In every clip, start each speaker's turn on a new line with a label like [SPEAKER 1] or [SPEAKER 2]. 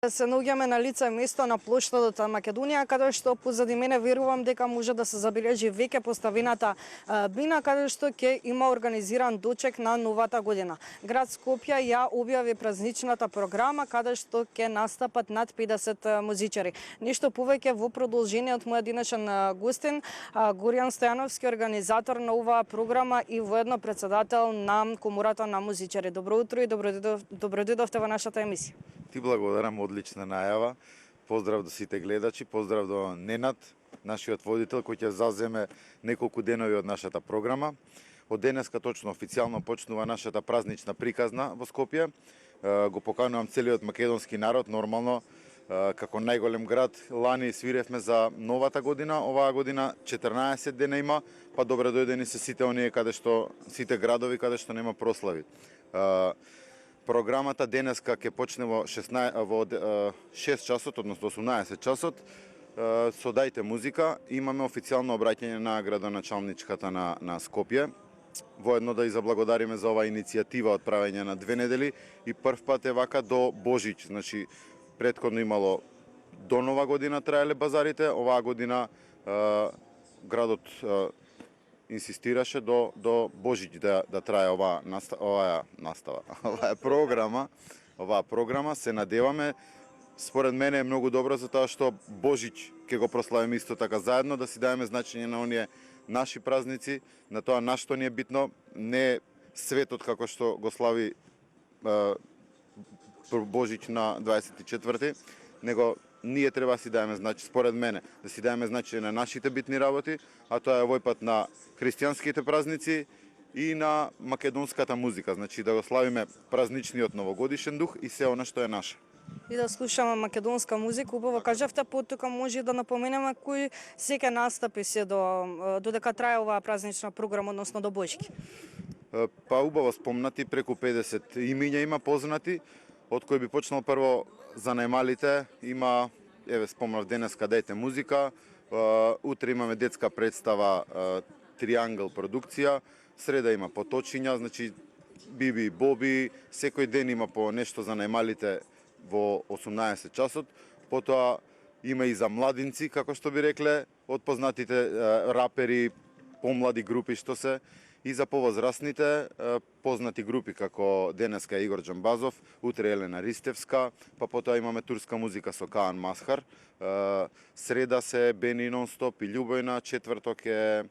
[SPEAKER 1] Се наоѓаме на лице место на плоштадот Македонија, каде што позади мене верувам дека може да се забележи веќе поставената бина, каде што ќе има организиран дочек на новата година. Град Скопје ја објави празничната програма, каде што ќе настапат над 50 музичари. Нешто повеќе во продолжение од мојот денешен гостин, Горијан Стојановски, организатор на оваа програма и воедно председател на Комората на музичари. Добро утро и добро дојдовте во нашата емисија.
[SPEAKER 2] Ти благодарам, одлична најава. Поздрав до сите гледачи, поздрав до Ненад, нашиот водител кој ќе заземе неколку денови од нашата програма. Од денеска точно официјално почнува нашата празнична приказна во Скопје. Го поканувам целиот македонски народ, нормално како најголем град. Лани свиревме за новата година, оваа година 14 дена има, па добре дојдени се сите оние каде што сите градови каде што нема прослави. Програмата денеска ќе почне во 6 часот, односно 18 часот, со Дајте музика. Имаме официјално обраќање на градоначалничката на Скопје. Воедно да и заблагодариме за оваа иницијатива од правење на 2 недели и прв пат е вака до Божич. Значи, претходно имало до Нова година траеле базарите, оваа година градот инсистираше до Божич да трае оваа настава. Оваа програма се надеваме. Според мене е многу добро затоа што Божич ќе го прославиме исто така заедно, да си даеме значење на оние наши празници, на тоа на што ни е битно, не светот како што го слави Божич на 24-ти, него ние треба да си даеме значење, според мене, да си даеме значење на нашите битни работи, а тоа е овој пат на христијанските празници и на македонската музика, значи да го славиме празничниот новогодишен дух и се она што е наше.
[SPEAKER 1] И да слушаме македонска музика, убаво кажавте, потока може да напоменеме кои секој настапи се додека трае оваа празнична програма, односно до Божики.
[SPEAKER 2] Па убаво спомнати, преку 50 имиња има познати, од кои би почнал прво за најмалите. Има, еве спомнав денеска Дајте музика, утре имаме детска представа Триангл продукција, среда има поточиња, значи Биби и Боби, секој ден има по нешто за најмалите во 18 часот, потоа има и за младинци, како што би рекле, од познатите рапери, помлади групи што се, и за повозрастните познати групи како денеска Игор Џамбазов, утре Елена Ристевска, па потоа имаме турска музика со Каан Масхар, среда се Бени Нонстоп и Љубојна, четврток е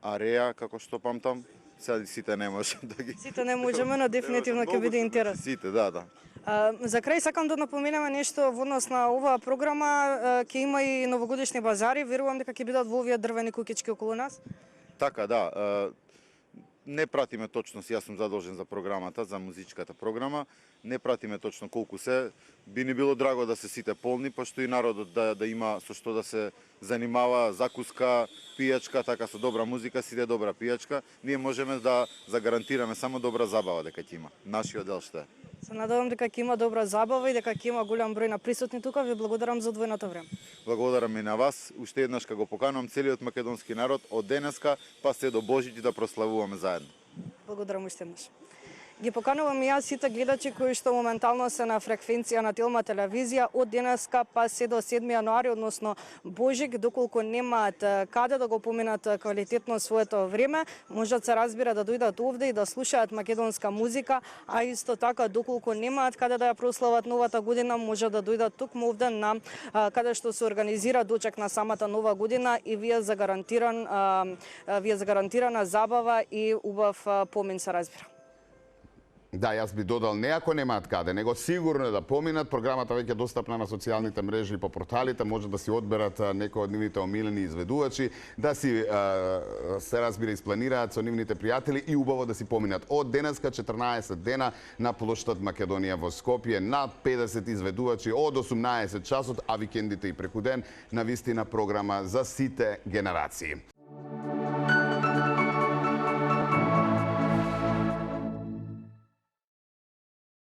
[SPEAKER 2] Ареја, како што памтам. Сега сите не можем да ги...
[SPEAKER 1] Сите не можеме, но дефинитивно ќе биде интерес.
[SPEAKER 2] Сите, да.
[SPEAKER 1] За крај сакам да напоменеме нешто во однос на оваа програма, ќе има и новогодишни базари, верувам дека ќе бидат во овие дрвени куќички околу нас.
[SPEAKER 2] Така, да. Не пратиме точно, јас сум задолжен за програмата, за музичката програма, не пратиме точно колку се. Би ни било драго да се сите полни, пошто и народот да има со што да се занимава, закуска, пијачка, така со добра музика, сиде добра пијачка. Ние можеме да загарантираме само добра забава дека ќе има. Нашиот дел што е.
[SPEAKER 1] Се надевам дека ќе има добра забава и дека ќе има голем број на присутни тука. Ви благодарам за одвоеното време.
[SPEAKER 2] Благодарам и на вас. Уште еднаш го поканувам целиот македонски народ од денеска па се до Божич да прославуваме заедно.
[SPEAKER 1] Благодарам уште еднаш. Ги поканувам и јас сите гледачи кои што моментално се на фреквенција на Телма телевизија од денеска па се до 7 јануари, односно Божик, доколку немаат каде да го поминат квалитетно своето време, можат се разбира да дојдат овде и да слушаат македонска музика, а исто така доколку немаат каде да ја прослават новата година, може да дојдат токму овде на каде што се организира дочек на самата нова година и вие за гарантирана забава и убав помин се разбира.
[SPEAKER 3] Да, јас би додал не ако немаат каде, него сигурно да поминат. Програмата веќе е достапна на социјалните мрежи и по порталите, може да си одберат некои од нивните омилени изведувачи, да си се разбира испланираат со нивните пријатели и убаво да си поминат. Од денеска 14 дена на плоштад Македонија во Скопје, над 50 изведувачи од 18 часот, а викендите и преку ден, на вистина програма за сите генерации.